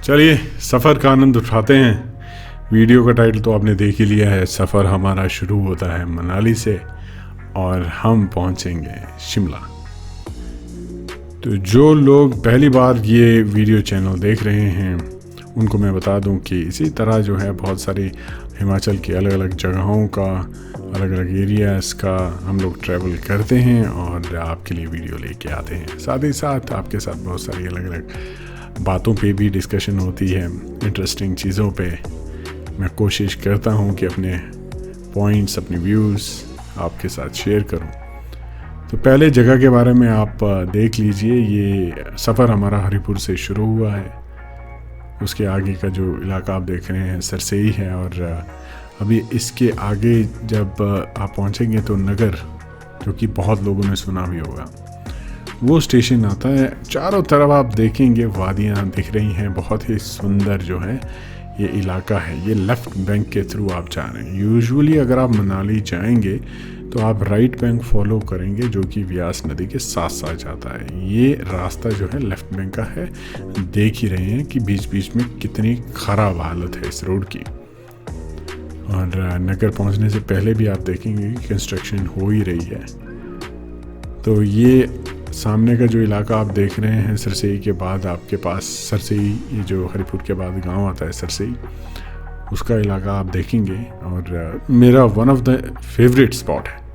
चलिए सफ़र का आनंद उठाते हैं। वीडियो का टाइटल तो आपने देख ही लिया है। सफ़र हमारा शुरू होता है मनाली से और हम पहुंचेंगे शिमला। तो जो लोग पहली बार ये वीडियो चैनल देख रहे हैं उनको मैं बता दूं कि इसी तरह जो है बहुत सारी हिमाचल की अलग अलग जगहों का, अलग अलग एरियाज़ का हम लोग ट्रैवल करते हैं और आपके लिए वीडियो लेके आते हैं। साथ ही साथ आपके साथ बहुत सारी अलग अलग बातों पे भी डिस्कशन होती है, इंटरेस्टिंग चीज़ों पे। मैं कोशिश करता हूँ कि अपने पॉइंट्स, अपने व्यूज़ आपके साथ शेयर करूँ। तो पहले जगह के बारे में आप देख लीजिए। ये सफ़र हमारा हरिपुर से शुरू हुआ है। उसके आगे का जो इलाका आप देख रहे हैं सरसई है और अभी इसके आगे जब आप पहुंचेंगे तो नगर, जो कि बहुत लोगों ने सुना भी होगा, वो स्टेशन आता है। चारों तरफ आप देखेंगे वादियाँ दिख रही हैं। बहुत ही सुंदर जो है ये इलाका है। ये लेफ़्ट बैंक के थ्रू आप जा रहे हैं। यूजुअली अगर आप मनाली जाएंगे तो आप राइट बैंक फॉलो करेंगे, जो कि व्यास नदी के साथ साथ जाता है। ये रास्ता जो है लेफ़्ट बैंक का है। देख ही रहे हैं कि बीच बीच में कितनी ख़राब हालत है इस रोड की। और नगर पहुंचने से पहले भी आप देखेंगे कि कंस्ट्रक्शन हो ही रही है। तो ये सामने का जो इलाका आप देख रहे हैं सरसई के बाद आपके पास सरसई, ये जो हरिपुर के बाद गांव आता है सरसई, उसका इलाका आप देखेंगे। और मेरा one of the favourite spot है।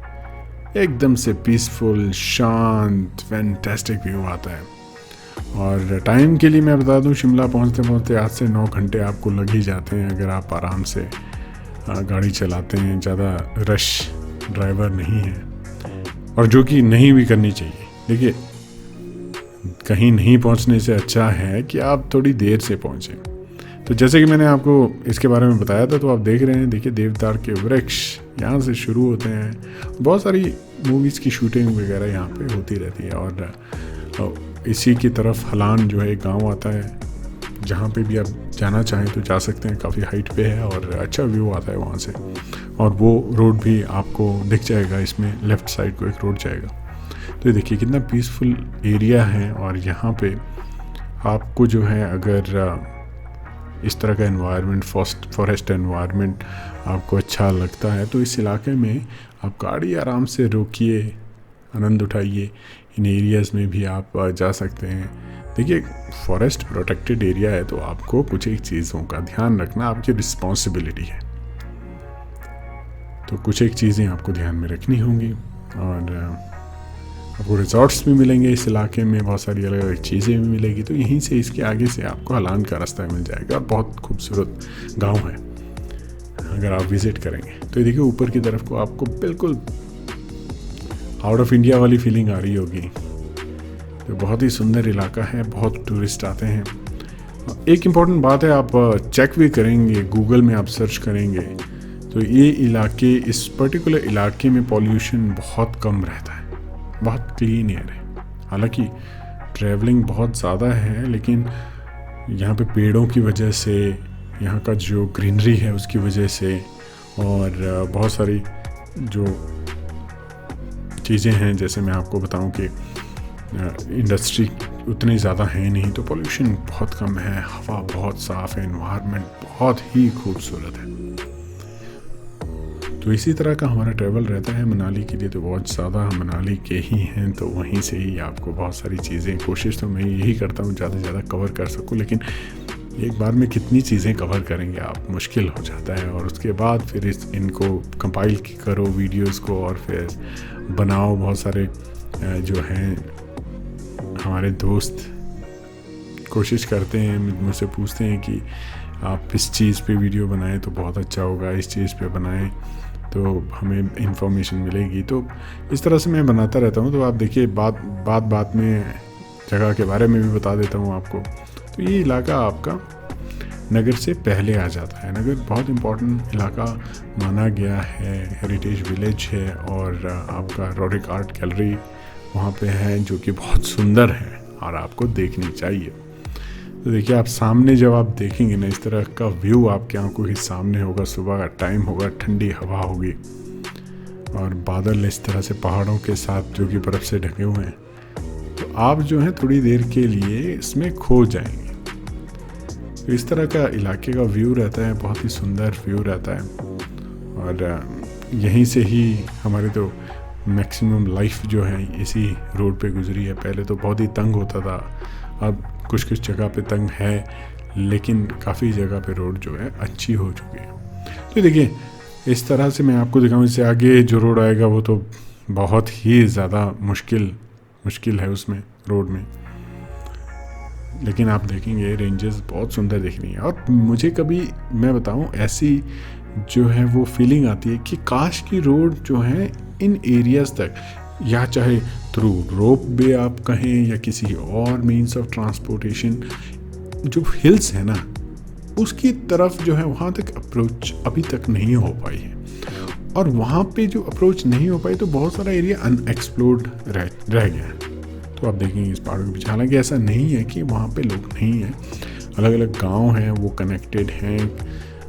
एकदम से पीसफुल, शांत, फैंटास्टिक व्यू आता है। और टाइम के लिए मैं बता दूं, शिमला पहुंचते पहुंचते 8 से 9 घंटे आपको लग ही जाते हैं अगर आप आराम से गाड़ी चलाते हैं। ज़्यादा रश ड्राइवर नहीं है, और जो कि नहीं भी करनी चाहिए। देखिए, कहीं नहीं पहुंचने से अच्छा है कि आप थोड़ी देर से पहुंचें। तो जैसे कि मैंने आपको इसके बारे में बताया था, तो आप देख रहे हैं, देखिए देवदार के वृक्ष यहाँ से शुरू होते हैं। बहुत सारी मूवीज़ की शूटिंग वगैरह यहाँ पे होती रहती है। और इसी की तरफ हलान जो है एक गाँव आता है, जहाँ पे भी आप जाना चाहें तो जा सकते हैं। काफ़ी हाइट पे है और अच्छा व्यू आता है वहाँ से। और वो रोड भी आपको दिख जाएगा, इसमें लेफ़्ट साइड को एक रोड जाएगा। तो ये देखिए कितना पीसफुल एरिया है। और यहाँ पे आपको जो है, अगर इस तरह का एनवायरनमेंट, फॉरेस्ट एनवायरनमेंट आपको अच्छा लगता है, तो इस इलाके में आप गाड़ी आराम से रोकिए, आनंद उठाइए। इन एरियाज़ में भी आप जा सकते हैं। देखिए, फॉरेस्ट प्रोटेक्टेड एरिया है, तो आपको कुछ एक चीज़ों का ध्यान रखना आपकी रिस्पॉन्सिबिलिटी है। तो कुछ एक चीज़ें आपको ध्यान में रखनी होंगी। और आपको रिजॉर्ट्स भी मिलेंगे इस इलाके में, बहुत सारी अलग अलग चीज़ें भी मिलेगी। तो यहीं से इसके आगे से आपको हलान का रास्ता मिल जाएगा। और बहुत खूबसूरत गांव है अगर आप विज़िट करेंगे। तो ये देखिए ऊपर की तरफ को आपको बिल्कुल आउट ऑफ इंडिया वाली फीलिंग आ रही होगी। तो बहुत ही सुंदर इलाका है, बहुत टूरिस्ट आते हैं। एक इम्पॉर्टेंट बात है, आप चेक भी करेंगे, गूगल में आप सर्च करेंगे तो ये इलाके, इस पर्टिकुलर इलाके में पॉल्यूशन बहुत कम रहता है, बहुत क्लीन एयर है। हालांकि ट्रैवलिंग बहुत ज़्यादा है, लेकिन यहाँ पे पेड़ों की वजह से, यहाँ का जो ग्रीनरी है उसकी वजह से, और बहुत सारी जो चीज़ें हैं, जैसे मैं आपको बताऊं कि इंडस्ट्री उतनी ज़्यादा है नहीं, तो पॉल्यूशन बहुत कम है। हवा बहुत साफ़ है, एनवायरनमेंट बहुत ही खूबसूरत है। तो इसी तरह का हमारा ट्रैवल रहता है मनाली के लिए। तो बहुत ज़्यादा हम मनाली के ही हैं, तो वहीं से ही आपको बहुत सारी चीज़ें, कोशिश तो मैं यही करता हूँ ज़्यादा से ज़्यादा कवर कर सकूँ, लेकिन एक बार में कितनी चीज़ें कवर करेंगे आप, मुश्किल हो जाता है। और उसके बाद फिर इनको कंपाइल करो वीडियोस को, और फिर बनाओ। बहुत सारे जो हैं हमारे दोस्त कोशिश करते हैं, मुझसे पूछते हैं कि आप इस चीज़ पे वीडियो बनाएं तो बहुत अच्छा होगा, इस चीज़ पे बनाएं तो हमें इंफॉर्मेशन मिलेगी। तो इस तरह से मैं बनाता रहता हूँ। तो आप देखिए, बात में जगह के बारे में भी बता देता हूँ आपको। तो ये इलाका आपका नगर से पहले आ जाता है। नगर बहुत इम्पोर्टेंट इलाका माना गया है, हेरिटेज विलेज है। और आपका रोडिक आर्ट गैलरी वहाँ पे है, जो कि बहुत सुंदर है और आपको देखनी चाहिए। तो देखिए, आप सामने जब आप देखेंगे ना, इस तरह का व्यू आपके आंखों के सामने होगा। सुबह का टाइम होगा, ठंडी हवा होगी और बादल इस तरह से पहाड़ों के साथ जो कि बर्फ़ से ढके हुए हैं। तो आप जो है थोड़ी देर के लिए इसमें खो जाएंगे। तो इस तरह का इलाके का व्यू रहता है, बहुत ही सुंदर व्यू रहता है। और यहीं से ही हमारे तो मैक्सिमम लाइफ जो है इसी रोड पे गुजरी है। पहले तो बहुत ही तंग होता था, अब कुछ कुछ जगह पे तंग है, लेकिन काफ़ी जगह पे रोड जो है अच्छी हो चुकी है। तो देखिए इस तरह से मैं आपको दिखाऊँ, इससे आगे जो रोड आएगा वो तो बहुत ही ज़्यादा मुश्किल है उसमें रोड में, लेकिन आप देखेंगे रेंजेस बहुत सुंदर दिख रही हैं। और मुझे कभी मैं बताऊं ऐसी जो है वो फीलिंग आती है कि काश की रोड जो है इन एरियाज़ तक, या चाहे थ्रू रोप वे आप कहें या किसी और मीन्स ऑफ ट्रांसपोर्टेशन, जो हिल्स है ना उसकी तरफ जो है वहाँ तक अप्रोच अभी तक नहीं हो पाई है। और वहाँ पे जो अप्रोच नहीं हो पाई तो बहुत सारा एरिया अनएक्सप्लोर्ड रह गया है। तो आप देखेंगे इस पहाड़ों के पीछे, हालांकि ऐसा नहीं है कि वहाँ पे लोग नहीं हैं, अलग अलग गांव हैं, वो कनेक्टेड हैं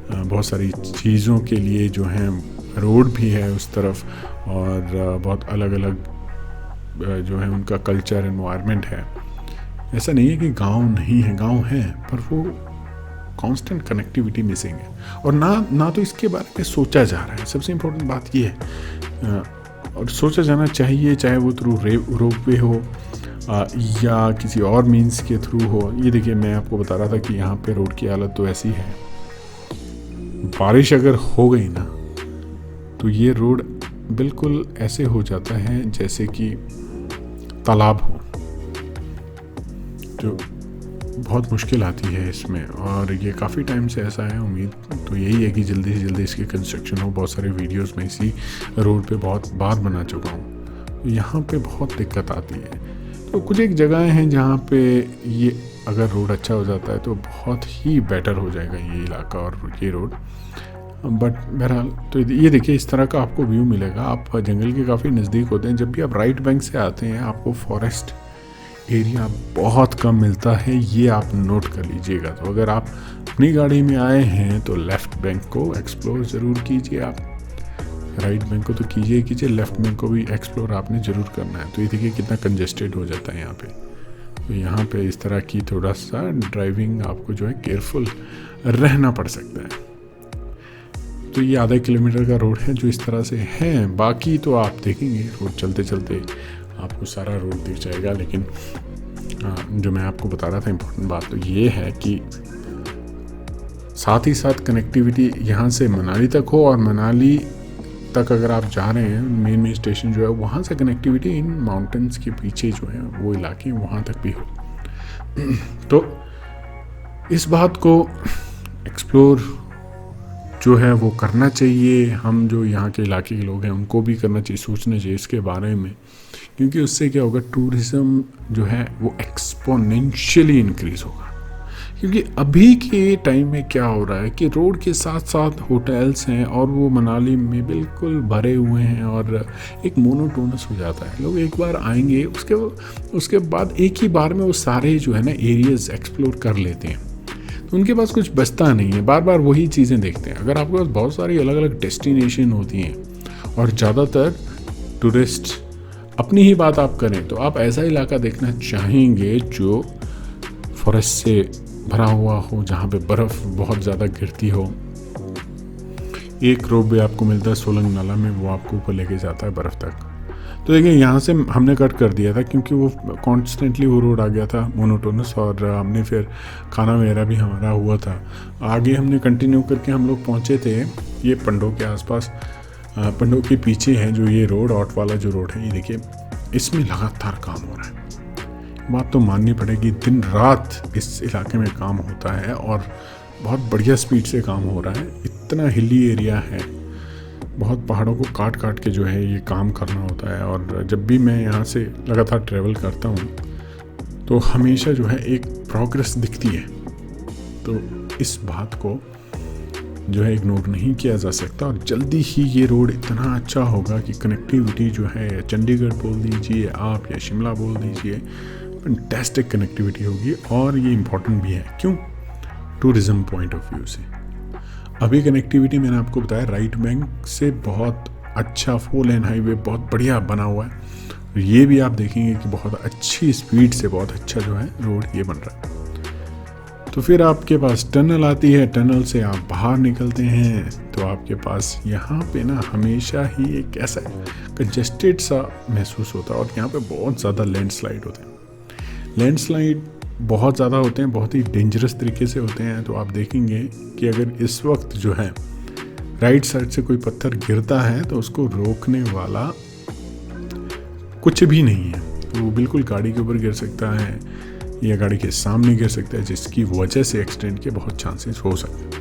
बहुत सारी चीज़ों के लिए जो हैं, रोड भी है उस तरफ, और बहुत अलग अलग जो है उनका कल्चर एनवायरनमेंट है। ऐसा नहीं है कि गांव नहीं है, गांव है, पर वो कांस्टेंट कनेक्टिविटी मिसिंग है, और ना तो इसके बारे में सोचा जा रहा है। सबसे इम्पोर्टेंट बात ये है, और सोचा जाना चाहिए, चाहे वो थ्रू रोप वे हो या किसी और मीन्स के थ्रू हो। ये देखिए मैं आपको बता रहा था कि यहाँ पे रोड की हालत तो ऐसी है, बारिश अगर हो गई ना तो ये रोड बिल्कुल ऐसे हो जाता है जैसे कि तालाब हो, जो बहुत मुश्किल आती है इसमें। और ये काफ़ी टाइम से ऐसा है, उम्मीद तो यही है कि जल्दी से जल्दी इसकी कंस्ट्रक्शन हो। बहुत सारे वीडियोस में इसी रोड पे बहुत बार बना चुका हूँ। तो यहाँ पे बहुत दिक्कत आती है। तो कुछ एक जगहें हैं जहाँ पे ये अगर रोड अच्छा हो जाता है तो बहुत ही बेटर हो जाएगा ये इलाका और ये रोड। बट बहरहाल तो ये देखिए इस तरह का आपको व्यू मिलेगा। आप जंगल के काफ़ी नज़दीक होते हैं। जब भी आप राइट बैंक से आते हैं आपको फॉरेस्ट एरिया बहुत कम मिलता है, ये आप नोट कर लीजिएगा। तो अगर आप अपनी गाड़ी में आए हैं तो लेफ़्ट बैंक को एक्सप्लोर ज़रूर कीजिए। आप राइट बैंक को तो कीजिए, लेफ़्ट बैंक को भी एक्सप्लोर आपने ज़रूर करना है। तो ये देखिए कितना कंजेस्टेड हो जाता है यहाँ पे। तो यहाँ पे इस तरह की थोड़ा सा ड्राइविंग आपको जो है केयरफुल रहना पड़ सकता है। तो ये आधा किलोमीटर का रोड है जो इस तरह से है। बाकी तो आप देखेंगे रोड चलते चलते आपको सारा रोड दिख जाएगा। लेकिन जो मैं आपको बता रहा था इम्पोर्टेंट बात तो ये है कि साथ ही साथ कनेक्टिविटी यहाँ से मनाली तक हो, और मनाली तक अगर आप जा रहे हैं मेन स्टेशन जो है वहाँ से कनेक्टिविटी इन माउंटेन्स के पीछे जो है वो इलाके वहाँ तक भी हो। तो इस बात को एक्सप्लोर जो है वो करना चाहिए। हम जो यहाँ के इलाके के लोग हैं उनको भी करना चाहिए, सोचना चाहिए इसके बारे में, क्योंकि उससे क्या होगा, टूरिज़्म जो है वो एक्सपोनेंशियली इंक्रीज़ होगा। क्योंकि अभी के टाइम में क्या हो रहा है कि रोड के साथ साथ होटल्स हैं और वो मनाली में बिल्कुल भरे हुए हैं, और एक मोनोटोनस हो जाता है। लोग एक बार आएंगे उसके बाद एक ही बार में वो सारे जो है ना एरियाज़ एक्सप्लोर कर लेते हैं, तो उनके पास कुछ बचता नहीं है, बार बार वही चीज़ें देखते हैं। अगर आपके पास बहुत सारी अलग अलग डेस्टिनेशन होती हैं और ज़्यादातर टूरिस्ट अपनी ही बात आप करें, तो आप ऐसा इलाका देखना चाहेंगे जो फॉरेस्ट से भरा हुआ हो, जहाँ पे बर्फ़ बहुत ज़्यादा गिरती हो। एक रोप वे आपको मिलता है सोलंग नाला में, वो आपको ऊपर लेके जाता है बर्फ़ तक। तो देखिए यहाँ से हमने कट कर दिया था क्योंकि वो कॉन्स्टेंटली वो रोड आ गया था मोनोटोनस, और हमने फिर खाना वगैरह भी हमारा हुआ था। आगे हमने कंटिन्यू करके हम लोग पहुँचे थे ये पंडो के आसपास। पंडो के पीछे है जो ये रोड, ऑट वाला जो रोड है, ये देखिए इसमें लगातार काम हो रहा है। बात तो माननी पड़ेगी, दिन रात इस इलाके में काम होता है और बहुत बढ़िया स्पीड से काम हो रहा है। इतना हिली एरिया है, बहुत पहाड़ों को काट काट के जो है ये काम करना होता है। और जब भी मैं यहाँ से लगातार ट्रैवल करता हूँ तो हमेशा जो है एक प्रोग्रेस दिखती है। तो इस बात को जो है इग्नोर नहीं किया जा सकता, और जल्दी ही ये रोड इतना अच्छा होगा कि कनेक्टिविटी जो है, चंडीगढ़ बोल दीजिए आप या शिमला बोल दीजिए, फैंटास्टिक कनेक्टिविटी होगी। और ये इम्पॉर्टेंट भी है, क्यों? टूरिज़्म पॉइंट ऑफ व्यू से। अभी कनेक्टिविटी मैंने आपको बताया राइट बैंक से बहुत अच्छा 4 लेन हाईवे बहुत बढ़िया बना हुआ है। ये भी आप देखेंगे कि बहुत अच्छी स्पीड से बहुत अच्छा जो है रोड ये बन रहा है। तो फिर आपके पास टनल आती है, टनल से आप बाहर निकलते हैं तो आपके पास यहाँ पे ना हमेशा ही एक ऐसा कंजेस्टेड सा महसूस होता है, और यहाँ पे बहुत ज़्यादा लैंडस्लाइड होते हैं। लैंडस्लाइड बहुत ज़्यादा होते हैं, बहुत ही डेंजरस तरीके से होते हैं। तो आप देखेंगे कि अगर इस वक्त जो है राइट साइड से कोई पत्थर गिरता है तो उसको रोकने वाला कुछ भी नहीं है। तो वो बिल्कुल गाड़ी के ऊपर गिर सकता है या गाड़ी के सामने गिर सकता है, जिसकी वजह से एक्सीडेंट के बहुत चांसेस हो सकते हैं।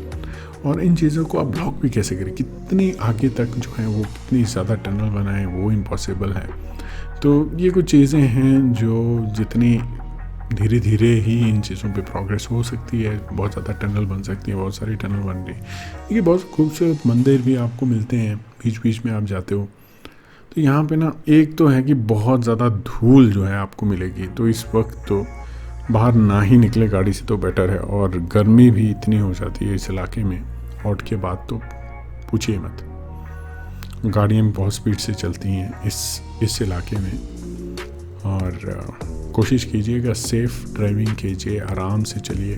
और इन चीज़ों को आप ब्लॉक भी कैसे करें, कितनी आगे तक जो है वो कितनी ज़्यादा टनल बनाएं, वो इम्पॉसिबल है। तो ये कुछ चीज़ें हैं जो जितनी धीरे धीरे ही इन चीज़ों पे प्रोग्रेस हो सकती है, बहुत ज़्यादा टनल बन सकती है, बहुत सारी टनल बन रही है। ये बहुत खूबसूरत मंदिर भी आपको मिलते हैं बीच बीच में आप जाते हो। तो यहाँ पे ना एक तो है कि बहुत ज़्यादा धूल जो है आपको मिलेगी, तो इस वक्त तो बाहर ना ही निकले गाड़ी से तो बेटर है। और गर्मी भी इतनी हो जाती है इस इलाके में, आउट के बाद तो पूछिए मत। गाड़ियाँ बहुत स्पीड से चलती हैं इस इलाके में, और कोशिश कीजिएगा सेफ ड्राइविंग कीजिए, आराम से चलिए।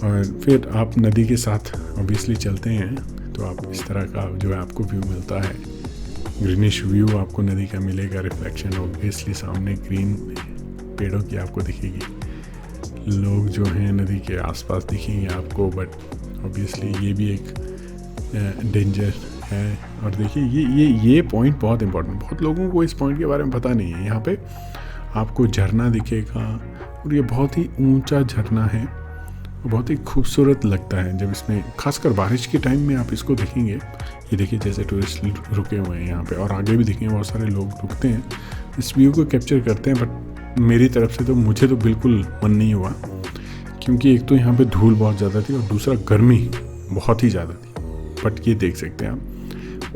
और फिर आप नदी के साथ ऑब्वियसली चलते हैं तो आप इस तरह का जो है आपको व्यू मिलता है, ग्रीनिश व्यू आपको नदी का मिलेगा, रिफ्लेक्शन ऑब्वियसली सामने ग्रीन पेड़ों की आपको दिखेगी, लोग जो हैं नदी के आसपास दिखेंगे आपको, बट ऑब्वियसली ये भी एक डेंजर है। और देखिए ये पॉइंट बहुत इंपॉर्टेंट, बहुत लोगों को इस पॉइंट के बारे में पता नहीं है। यहाँ पे आपको झरना दिखेगा, और ये बहुत ही ऊंचा झरना है, बहुत ही खूबसूरत लगता है जब इसमें, खासकर बारिश के टाइम में आप इसको देखेंगे। ये देखिए जैसे टूरिस्ट रुके हुए हैं यहाँ पे, और आगे भी देखेंगे बहुत सारे लोग रुकते हैं, इस व्यू को कैप्चर करते हैं। बट मेरी तरफ से तो मुझे तो बिल्कुल मन नहीं हुआ, क्योंकि एक तो यहाँ पे धूल बहुत ज़्यादा थी और दूसरा गर्मी बहुत ही ज़्यादा थी। बट ये देख सकते हैं आप,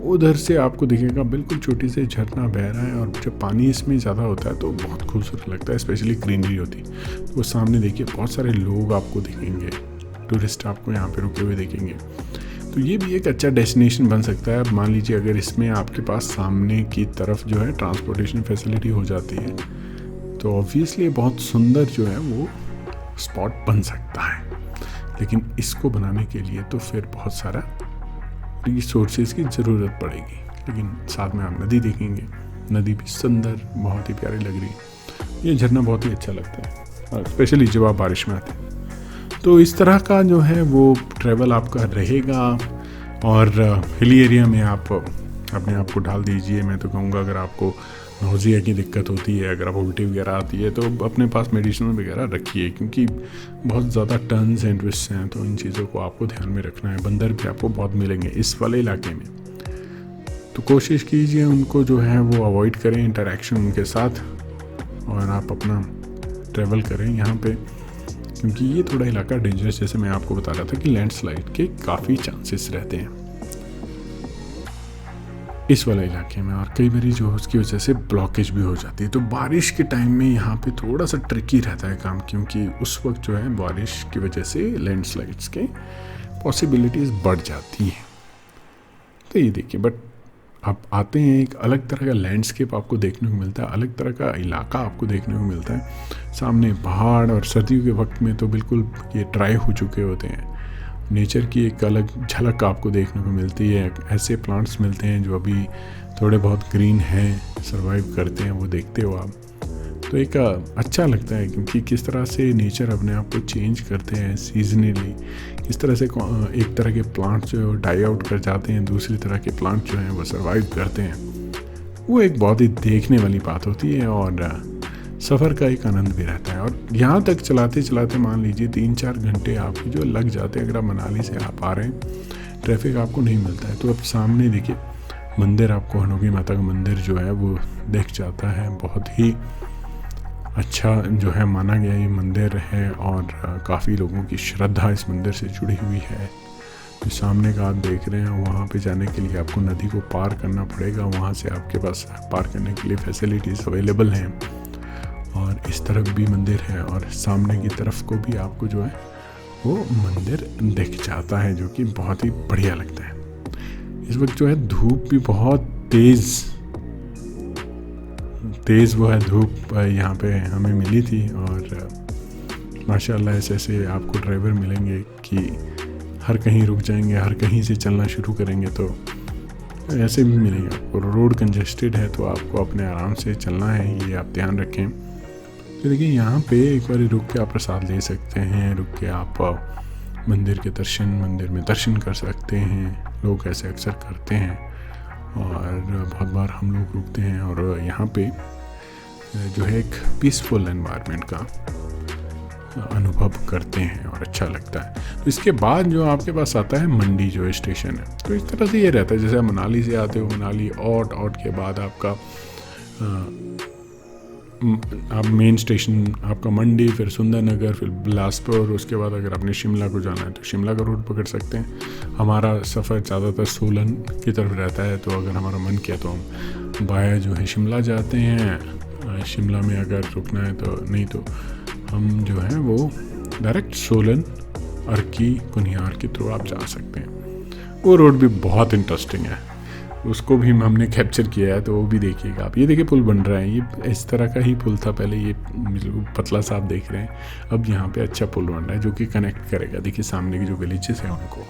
उधर से आपको दिखेगा बिल्कुल छोटी सी झरना बह रहा है, और जब पानी इसमें ज़्यादा होता है तो बहुत खूबसूरत लगता है, स्पेशली ग्रीनरी होती। तो वो सामने देखिए बहुत सारे लोग आपको दिखेंगे, टूरिस्ट आपको यहाँ पे रुके हुए देखेंगे। तो ये भी एक अच्छा डेस्टिनेशन बन सकता है। मान लीजिए अगर इसमें आपके पास सामने की तरफ जो है ट्रांसपोर्टेशन फैसिलिटी हो जाती है तो ऑब्वियसली बहुत सुंदर जो है वो स्पॉट बन सकता है। लेकिन इसको बनाने के लिए तो फिर बहुत सारा रिसोर्सेज की ज़रूरत पड़ेगी। लेकिन साथ में आप नदी देखेंगे, नदी भी सुंदर बहुत ही प्यारी लग रही है। ये झरना बहुत ही अच्छा लगता है, स्पेशली जब आप बारिश में आते हैं। तो इस तरह का जो है वो ट्रैवल आपका रहेगा। और हिली एरिया में आप अपने आप को ढाल दीजिए। मैं तो कहूँगा अगर आपको नोजिया की दिक्कत होती है, अगर आप उल्टी वगैरह आती है, तो अपने पास मेडिसिन वगैरह रखिए, क्योंकि बहुत ज़्यादा टर्न्स एंड ट्विस्ट्स हैं। तो इन चीज़ों को आपको ध्यान में रखना है। बंदर भी आपको बहुत मिलेंगे इस वाले इलाके में, तो कोशिश कीजिए उनको जो है वो अवॉइड करें, इंटरेक्शन उनके साथ, और आप अपना ट्रैवल करें यहाँ पे, क्योंकि ये थोड़ा इलाका डेंजरस, जैसे मैं आपको बता रहा था कि लैंडस्लाइड के काफ़ी चांसेस रहते हैं इस वाले इलाके में, और कई बारी जो उसकी वजह से ब्लॉकेज भी हो जाती है। तो बारिश के टाइम में यहाँ पे थोड़ा सा ट्रिकी रहता है काम, क्योंकि उस वक्त जो है बारिश की वजह से लैंडस्लाइड्स के पॉसिबिलिटीज़ बढ़ जाती हैं। तो ये देखिए, बट आप आते हैं, एक अलग तरह का लैंडस्केप आपको देखने को मिलता है, अलग तरह का इलाका आपको देखने को मिलता है। सामने पहाड़, और सर्दियों के वक्त में तो बिल्कुल ये ड्राई हो चुके होते हैं। नेचर की एक अलग झलक आपको देखने को मिलती है। ऐसे प्लांट्स मिलते हैं जो अभी थोड़े बहुत ग्रीन हैं, सरवाइव करते हैं, वो देखते हो आप, तो एक अच्छा लगता है। क्योंकि किस तरह से नेचर अपने आप को चेंज करते हैं सीजनली, किस तरह से एक तरह के प्लांट्स जो डाई आउट कर जाते हैं, दूसरी तरह के प्लांट जो हैं वो सरवाइव करते हैं। वो एक बहुत ही देखने वाली बात होती है, और सफ़र का एक आनंद भी रहता है। और यहाँ तक चलाते चलाते मान लीजिए 3-4 घंटे आपके जो लग जाते हैं। अगर आप मनाली से आप आ रहे हैं, ट्रैफिक आपको नहीं मिलता है, तो अब सामने देखिए मंदिर, आपको हनुकी माता का मंदिर जो है वो दिख जाता है। बहुत ही अच्छा जो है माना गया ये मंदिर है, और काफ़ी लोगों की श्रद्धा इस मंदिर से जुड़ी हुई है। तो सामने का आप देख रहे हैं, वहाँ पे जाने के लिए आपको नदी को पार करना पड़ेगा। वहाँ से आपके पास पार करने के लिए फैसिलिटीज़ अवेलेबल हैं, और इस तरफ भी मंदिर है, और सामने की तरफ को भी आपको जो है वो मंदिर दिख जाता है, जो कि बहुत ही बढ़िया लगता है। इस वक्त जो है धूप भी बहुत तेज़ वो है धूप यहाँ पे हमें मिली थी, और माशाल्लाह ऐसे ऐसे आपको ड्राइवर मिलेंगे कि हर कहीं रुक जाएंगे, हर कहीं से चलना शुरू करेंगे। तो ऐसे भी मिलेंगे आपको। रोड कंजेस्टेड है तो आपको अपने आराम से चलना है, ये आप ध्यान रखें। तो देखिए यहाँ पे एक बार रुक के आप प्रसाद ले सकते हैं, रुक के आप मंदिर में दर्शन कर सकते हैं। लोग ऐसे अक्सर करते हैं और बहुत बार हम लोग रुकते हैं और यहाँ पे जो है एक पीसफुल एनवायरनमेंट का अनुभव करते हैं और अच्छा लगता है। तो इसके बाद जो आपके पास आता है मंडी जो स्टेशन है, तो इस तरह से ये रहता है जैसे आप मनाली से आते हो, मनाली औट के बाद आपका आप मेन स्टेशन आपका मंडी, फिर सुंदरनगर, फिर बिलासपुर। उसके बाद अगर आपने शिमला को जाना है तो शिमला का रूट पकड़ सकते हैं। हमारा सफ़र ज़्यादातर सोलन की तरफ रहता है, तो अगर हमारा मन किया तो हम बाया जो है शिमला जाते हैं। शिमला में अगर रुकना है तो, नहीं तो हम जो है वो डायरेक्ट सोलन, अर्की, कुनियार के थ्रू आप जा सकते हैं। वो रोड भी बहुत इंटरेस्टिंग है, उसको भी हमने कैप्चर किया है, तो वो भी देखिएगा आप। ये देखिए पुल बन रहा है, ये इस तरह का ही पुल था पहले, ये पतला सा आप देख रहे हैं। अब यहाँ पे अच्छा पुल बन रहा है जो कि कनेक्ट करेगा, देखिए सामने की जो विलेजेस हैं उनको।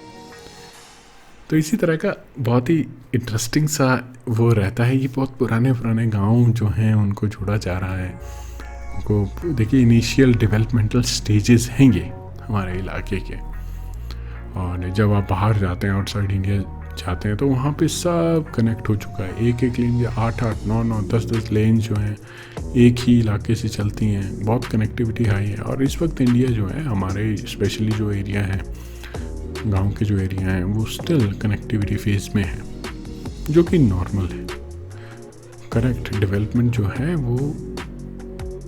तो इसी तरह का बहुत ही इंटरेस्टिंग सा वो रहता है। ये बहुत पुराने गाँव जो हैं उनको जोड़ा जा रहा है। उनको देखिए इनिशियल डेवलपमेंटल स्टेजेस हैं ये हमारे इलाके के। और जब आप बाहर जाते हैं, आउटसाइड इंडिया जाते हैं, तो वहाँ पे सब कनेक्ट हो चुका है। एक लेन 8 9 10 लेन जो हैं एक ही इलाके से चलती हैं। बहुत कनेक्टिविटी हाई है। और इस वक्त इंडिया जो है हमारे स्पेशली जो एरिया हैं, गांव के जो एरिया हैं, वो स्टिल कनेक्टिविटी फेज में है, जो कि नॉर्मल है। करेक्ट डेवलपमेंट जो है वो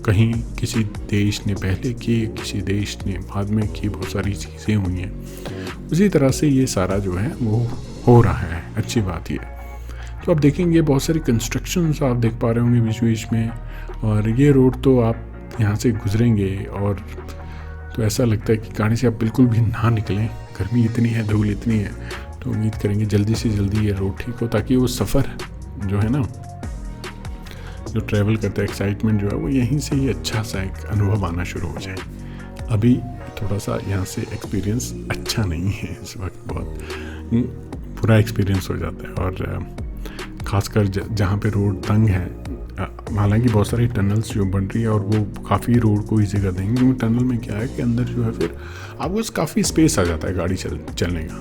कहीं किसी देश ने पहले की, किसी देश ने बाद में की, बहुत सारी चीज़ें हुई हैं। उसी तरह से ये सारा जो है वो हो रहा है। अच्छी बात ये। तो आप देखेंगे बहुत सारी कंस्ट्रक्शंस आप देख पा रहे होंगे बीच बीच में। और ये रोड तो आप यहाँ से गुजरेंगे और तो ऐसा लगता है कि गाड़ी से आप बिल्कुल भी ना निकलें। गर्मी इतनी है, धूल इतनी है, तो उम्मीद करेंगे जल्दी से जल्दी ये रोड ठीक हो, ताकि वो सफ़र जो है ना, जो ट्रैवल करता है, एक्साइटमेंट जो है वो यहीं से ही अच्छा सा एक अनुभव आना शुरू हो जाए। अभी थोड़ा सा यहाँ से एक्सपीरियंस अच्छा नहीं है, इस वक्त बहुत बुरा एक्सपीरियंस हो जाता है। और ख़ासकर जहाँ पे रोड तंग है, हालांकि बहुत सारी टनल्स जो बन रही है और वो काफ़ी रोड को ईजी कर देंगे, क्योंकि टनल में क्या है कि अंदर जो है फिर आपको काफ़ी स्पेस आ जाता है गाड़ी चलने का।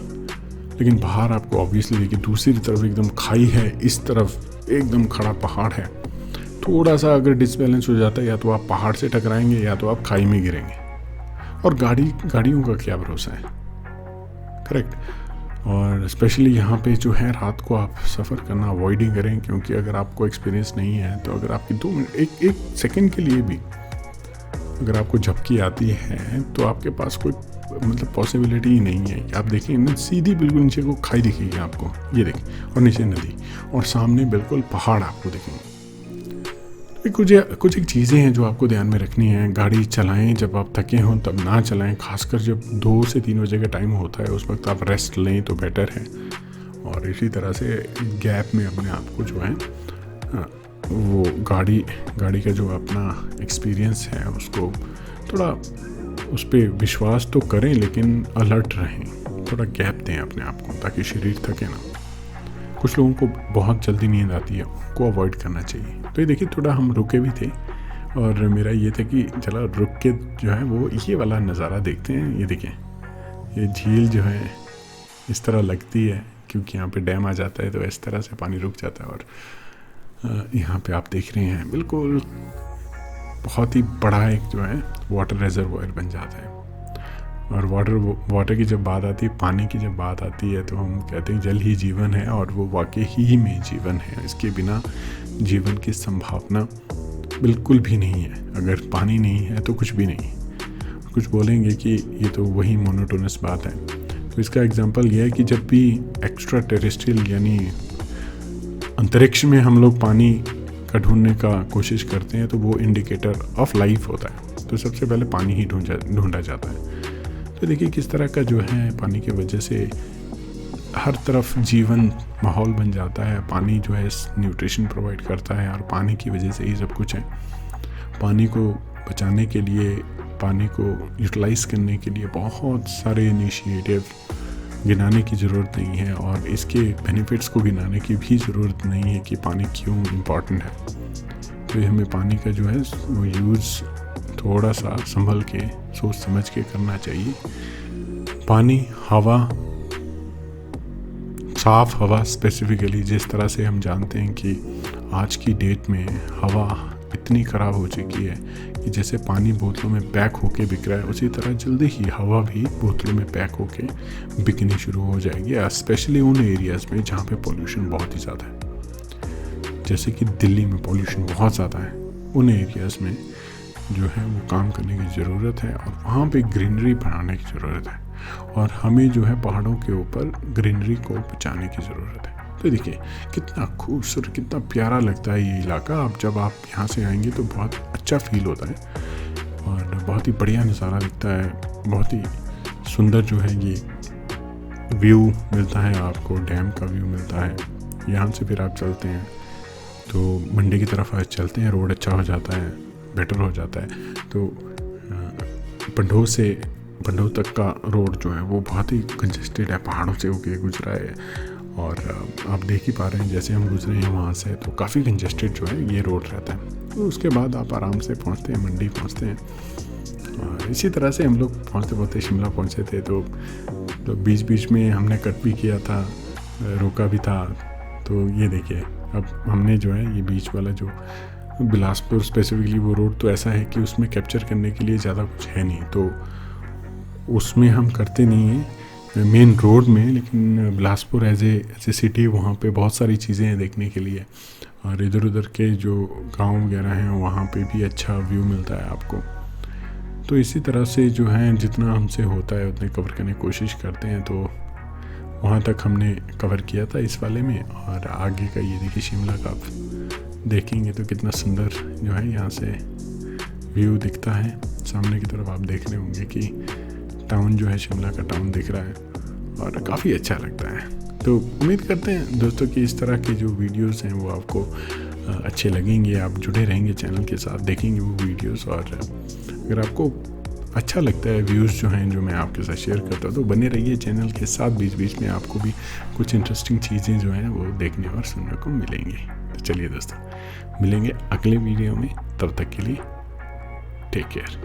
लेकिन बाहर आपको ऑब्वियसली देखिए दूसरी तरफ एकदम खाई है, इस तरफ एकदम खड़ा पहाड़ है। थोड़ा सा अगर डिसबैलेंस हो जाता है, या तो आप पहाड़ से टकराएंगे या तो आप खाई में गिरेंगे। और गाड़ियों का क्या भरोसा है। करेक्ट। और स्पेशली यहाँ पे जो है रात को आप सफ़र करना अवॉइड ही करें, क्योंकि अगर आपको एक्सपीरियंस नहीं है तो अगर आपकी 2 मिनट एक सेकंड के लिए भी अगर आपको झपकी आती है तो आपके पास कोई मतलब पॉसिबिलिटी ही नहीं है कि आप देखें सीधी बिल्कुल नीचे को खाई दिखेगी आपको, ये देखिए, और नीचे नदी और सामने बिल्कुल पहाड़ आपको दिखेंगे। कुछ एक चीज़ें हैं जो आपको ध्यान में रखनी है। गाड़ी चलाएं जब आप थके हों तब ना चलाएं, खासकर जब 2 से 3 बजे का टाइम होता है, उस वक्त आप रेस्ट लें तो बेटर है। और इसी तरह से गैप में अपने आप को जो है वो गाड़ी का जो अपना एक्सपीरियंस है उसको थोड़ा उस पर विश्वास तो करें, लेकिन अलर्ट रहें, थोड़ा गैप दें अपने आप को ताकि शरीर थके ना। कुछ लोगों को बहुत जल्दी नींद आती है, को अवॉइड करना चाहिए। तो ये देखिए थोड़ा हम रुके भी थे और मेरा ये था कि चला रुक के जो है वो ये वाला नज़ारा देखते हैं। ये देखिए ये झील जो है इस तरह लगती है क्योंकि यहाँ पे डैम आ जाता है, तो इस तरह से पानी रुक जाता है। और यहाँ पे आप देख रहे हैं बिल्कुल बहुत ही बड़ा एक जो है वाटर रिजर्वॉयर बन जाता है। और वाटर की जब बात आती है, पानी की जब बात आती है, तो हम कहते हैं जल ही जीवन है, और वो वाकई ही में जीवन है। इसके बिना जीवन की संभावना बिल्कुल भी नहीं है। अगर पानी नहीं है तो कुछ भी नहीं। कुछ बोलेंगे कि ये तो वही मोनोटोनस बात है, तो इसका एग्जांपल ये है कि जब भी एक्स्ट्रा टेरेस्ट्रियल यानी अंतरिक्ष में हम लोग पानी का ढूंढने का कोशिश करते हैं, तो वो इंडिकेटर ऑफ लाइफ होता है। तो सबसे पहले पानी ही ढूंढा जाता है। तो देखिए किस तरह का जो है पानी की वजह से हर तरफ जीवन माहौल बन जाता है। पानी जो है न्यूट्रिशन प्रोवाइड करता है और पानी की वजह से ही सब कुछ है। पानी को बचाने के लिए पानी को यूटिलाइज़ करने के लिए बहुत सारे इनिशिएटिव गिनाने की ज़रूरत नहीं है, और इसके बेनिफिट्स को गिनाने की भी ज़रूरत नहीं है कि पानी क्यों इम्पॉर्टेंट है। तो ये हमें पानी का जो है वो यूज़ थोड़ा सा संभल के, सोच समझ के करना चाहिए। पानी, हवा, साफ़ हवा स्पेसिफिकली, जिस तरह से हम जानते हैं कि आज की डेट में हवा इतनी ख़राब हो चुकी है कि जैसे पानी बोतलों में पैक होके बिक रहा है, उसी तरह जल्दी ही हवा भी बोतलों में पैक होके बिकनी शुरू हो जाएगी, स्पेशली उन एरियाज़ में जहाँ पे पोल्यूशन बहुत ही ज़्यादा है। जैसे कि दिल्ली में पोल्यूशन बहुत ज़्यादा है, उन एरियाज़ में जो है वो काम करने की ज़रूरत है, और वहाँ पे ग्रीनरी बढ़ाने की ज़रूरत है, और हमें जो है पहाड़ों के ऊपर ग्रीनरी को बचाने की ज़रूरत है। तो देखिए कितना खूबसूरत, कितना प्यारा लगता है ये इलाका। अब जब आप यहाँ से आएंगे तो बहुत अच्छा फील होता है, और बहुत ही बढ़िया नज़ारा दिखता है, बहुत ही सुंदर जो है ये व्यू मिलता है आपको, डैम का व्यू मिलता है। यहाँ से फिर आप चलते हैं तो मंडी की तरफ चलते हैं, रोड अच्छा हो जाता है, बेटर हो जाता है। तो पंडोह से पंडोह तक का रोड जो है वो बहुत ही कंजेस्टेड है, पहाड़ों से होके गुजरा है, और आप देख ही पा रहे हैं जैसे हम गुजरे हैं वहाँ से, तो काफ़ी कंजेस्टेड जो है ये रोड रहता है। तो उसके बाद आप आराम से पहुँचते हैं, मंडी पहुँचते हैं, और इसी तरह से हम लोग पहुँचते पहुँचते शिमला पहुँचे थे। तो बीच बीच में हमने कट भी किया था, रोका भी था। तो ये देखिए अब हमने जो है ये बीच वाला जो बिलासपुर स्पेसिफिकली वो रोड तो ऐसा है कि उसमें कैप्चर करने के लिए ज़्यादा कुछ है नहीं, तो उसमें हम करते नहीं हैं मेन रोड में। लेकिन बिलासपुर एज ए सिटी, वहाँ पे बहुत सारी चीज़ें हैं देखने के लिए, और इधर उधर के जो गांव वगैरह हैं वहाँ पे भी अच्छा व्यू मिलता है आपको। तो इसी तरह से जो है जितना हमसे होता है उतने कवर करने की कोशिश करते हैं। तो वहाँ तक हमने कवर किया था इस वाले में, और आगे का ये देखिए शिमला का आप देखेंगे तो कितना सुंदर जो है यहाँ से व्यू दिखता है। सामने की तरफ आप देख रहे होंगे कि टाउन जो है, शिमला का टाउन दिख रहा है, और काफ़ी अच्छा लगता है। तो उम्मीद करते हैं दोस्तों कि इस तरह के जो वीडियोस हैं वो आपको अच्छे लगेंगे, आप जुड़े रहेंगे चैनल के साथ, देखेंगे वो वीडियोस, और अगर आपको अच्छा लगता है व्यूज़ जो हैं जो मैं आपके साथ शेयर करता हूँ तो बने रहिए चैनल के साथ। बीच बीच में आपको भी कुछ इंटरेस्टिंग चीज़ें जो हैं वो देखने और सुनने को मिलेंगी। तो चलिए दोस्तों, मिलेंगे अगले वीडियो में, तब तक के लिए टेक केयर।